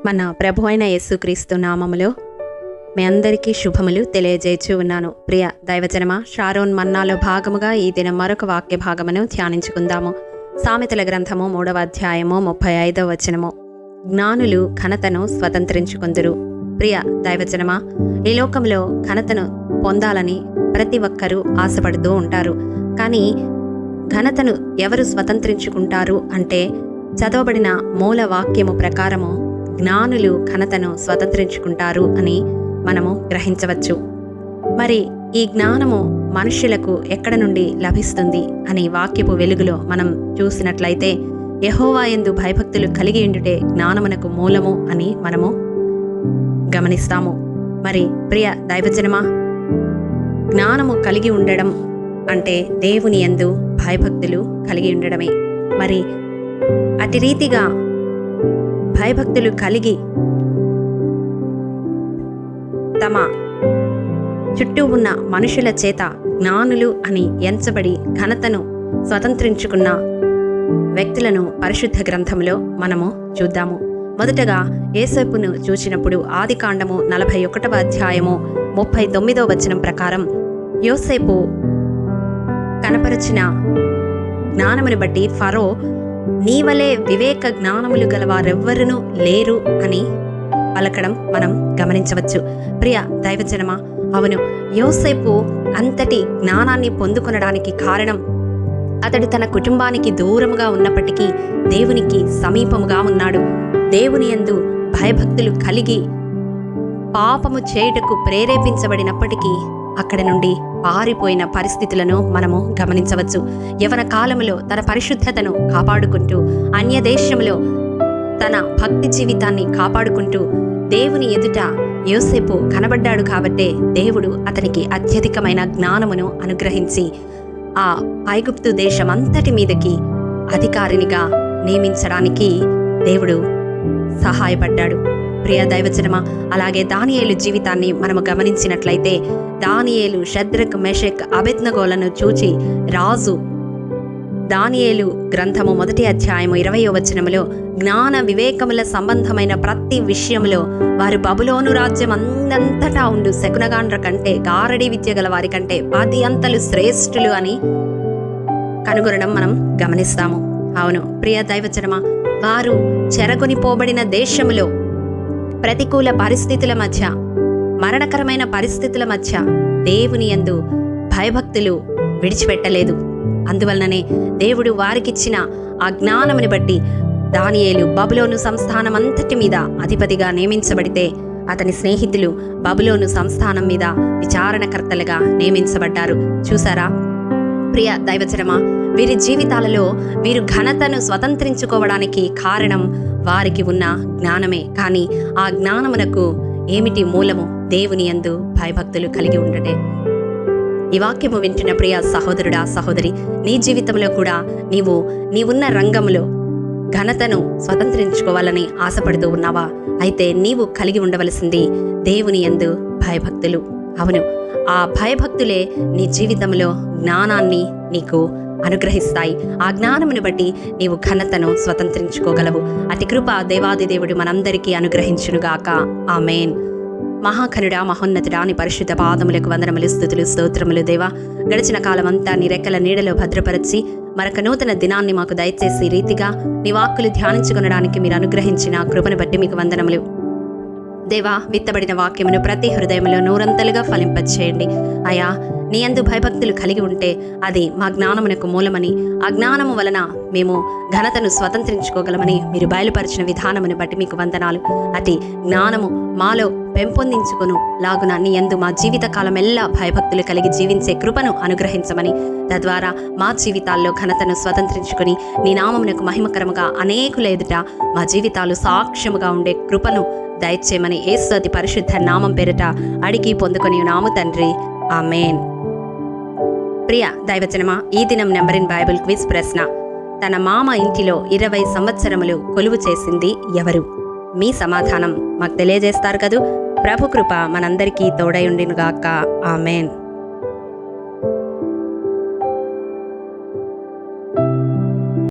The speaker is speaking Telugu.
మన ప్రభు అయిన యేసుక్రీస్తు నామములో మీ అందరికీ శుభములు తెలియజేయచ్చు ఉన్నాను. ప్రియ దైవజనమ, షారోన్ మన్నాలో భాగముగా ఈ దినం మరొక వాక్య భాగమును ధ్యానించుకుందాము. సామెతల గ్రంథము 3వ అధ్యాయము 35వ వచనము. జ్ఞానులు ఘనతను స్వతంత్రించుకుందురు. ప్రియ దైవజనమ, ఈ లోకంలో ఘనతను పొందాలని ప్రతి ఒక్కరూ ఆశపడుతూ ఉంటారు. కానీ ఘనతను ఎవరు స్వతంత్రించుకుంటారు అంటే, చదవబడిన మూల వాక్యము ప్రకారము జ్ఞానులు ఘనతను స్వతంత్రించుకుంటారు అని మనము గ్రహించవచ్చు. మరి ఈ జ్ఞానము మనుష్యులకు ఎక్కడ నుండి లభిస్తుంది అని వాక్యపు వెలుగులో మనం చూసినట్లయితే, యెహోవా యందు భయభక్తులు కలిగి ఉండుటే జ్ఞానమునకు మూలము అని మనము గమనిస్తాము. మరి ప్రియ దైవజనమా, జ్ఞానము కలిగి ఉండడం అంటే దేవుని యందు భయభక్తులు కలిగి ఉండడమే. మరి అటు రీతిగా భయభక్తులు కలిగి తమ చుట్టూ ఉన్న మనుషుల చేత జ్ఞానులు అని ఎంచబడి ఘనతను స్వతంత్రించుకున్న వ్యక్తులను పరిశుద్ధ గ్రంథంలో మనము చూద్దాము. మొదటగా యోసేపును చూచినప్పుడు ఆదికాండము 41వ అధ్యాయము 39వ వచనం ప్రకారం, యోసేపు కనపరిచిన జ్ఞానమును బట్టి ఫరో, నీవలే వివేక జ్ఞానములు గల వారెవ్వరునూ లేరు అని పలకడం మనం గమనించవచ్చు. ప్రియ దైవజనమా, అవును, యోసేపు అంతటి జ్ఞానాన్ని పొందుకొనడానికి కారణం అతడు తన కుటుంబానికి దూరముగా ఉన్నప్పటికీ దేవునికి సమీపముగా ఉన్నాడు. దేవుని యందు భయభక్తులు కలిగి పాపము చేయుటకు ప్రేరేపించబడినప్పటికీ అక్కడి నుండి పారిపోయిన పరిస్థితులను మనము గమనించవచ్చు. యవన కాలములో తన పరిశుద్ధతను కాపాడుకుంటూ, అన్య దేశంలో తన భక్తి జీవితాన్ని కాపాడుకుంటూ దేవుని ఎదుట యోసేపు కనబడ్డాడు. కాబట్టే దేవుడు అతనికి అత్యధికమైన జ్ఞానమును అనుగ్రహించి ఆ ఐగుప్తు దేశమంతటి మీదకి అధికారినిగా నియమించడానికి దేవుడు సహాయపడ్డాడు. ప్రియ దైవజనమా, అలాగే దానియేలు జీవితాన్ని మనము గమనించినట్లయితే, దానియేలు షద్రక్, మెషక్, అబేద్నెగోలను చూచి రాజు దానియేలు గ్రంథము 1వ అధ్యాయము 20వ వచనములో, జ్ఞాన వివేకముల సంబంధమైన ప్రతి విషయంలో వారు బబులోను రాజ్యం అందంతటా ఉండు శకునగాండ్ర కంటే, గారడి విద్య గల వారి కంటే 10 అంతలు శ్రేష్ఠులు అని కనుగొనడం మనం గమనిస్తాము. అవును ప్రియ దైవజనమా, వారు చెరగొనిపోబడిన దేశములో ప్రతికూల పరిస్థితుల మధ్య, మరణకరమైన పరిస్థితుల మధ్య దేవుని యందు భయభక్తులు విడిచిపెట్టలేదు. అందువలననే దేవుడు వారికిచ్చిన ఆ జ్ఞానముని బట్టి దానియేలు బబులోను సంస్థానం అంతటి మీద అధిపతిగా నియమించబడితే, అతని స్నేహితులు బబులోను సంస్థానం మీద విచారణకర్తలుగా నియమించబడ్డారు. చూసారా ప్రియ దైవజనమా, వీరి జీవితాలలో వీరు ఘనతను స్వతంత్రించుకోవడానికి కారణం వారికి ఉన్న జ్ఞానమే. కానీ ఆ జ్ఞానమునకు ఏమిటి మూలము? దేవుని యందు భయభక్తులు కలిగి ఉండటే. ఈ వాక్యము వింటున్న ప్రియ సహోదరుడా, సహోదరి, నీ జీవితంలో కూడా నీవున్న రంగంలో ఘనతను స్వతంత్రించుకోవాలని ఆశపడుతూ ఉన్నావా? అయితే నీవు కలిగి ఉండవలసింది దేవుని యందు భయభక్తులు. అవును, ఆ భయభక్తులే నీ జీవితంలో జ్ఞానాన్ని నీకు అనుగ్రహిస్తాయి. ఆ జ్ఞానమును బట్టి నీవు ఘనతను స్వతంత్రించుకోగలవు. అతి కృప దేవాది దేవుడు మనందరికీ అనుగ్రహించునుగాక. ఆమేన్. మహాఘనుడా, మహోన్నతుడా, నీ పరిశుద్ధ పాదములకు వందనములు, స్తుతులు, స్తోత్రములు. దేవా, గడిచిన కాలమంతా నీ రెక్కల నీడలో భద్రపరిచి మరొక నూతన దినాన్ని మాకు దయచేసి రీతిగా నీ వాక్కులు ధ్యానించుకొనడానికి మీరు అనుగ్రహించిన కృపను బట్టి మీకు వందనములు. దేవా, విత్తబడిన వాక్యమును ప్రతి హృదయంలో నూరంతలుగా ఫలింపచేయండి. అయా, నీ యందు భయభక్తులు కలిగి ఉంటే అది మా జ్ఞానమునకు మూలమని, ఆ జ్ఞానము వలన మేము ఘనతను స్వతంత్రించుకోగలమని మీరు బయలుపరిచిన విధానమును బట్టి మీకు వందనాలు. అతి జ్ఞానము మాలో పెంపొందించుకొను లాగున నీ యందు మా జీవిత కాలమెల్లా భయభక్తులు కలిగి జీవించే కృపను అనుగ్రహించమని, తద్వారా మా జీవితాల్లో ఘనతను స్వతంత్రించుకొని నీ నామమునకు మహిమకరముగా అనేకుల ఎదుట మా జీవితాలు సాక్ష్యముగా ఉండే కృపను దయచేయమని యేసు అతి పరిశుద్ధ నామం పేరిట అడిగి పొందుకొని నాము తండ్రి. ఆమేన్. ప్రియ దైవజనమా, ఈ దినం నెంబర్ బైబిల్ క్విజ్ ప్రశ్న: తన మామ ఇంటిలో 20 సంవత్సరములు కొలువు చేసింది ఎవరు? మీ సమాధానం మాకు తెలియజేస్తారు కదూ. ప్రభు కృప మనందరికీ తోడై ఉండినుగాక. ఆమేన్.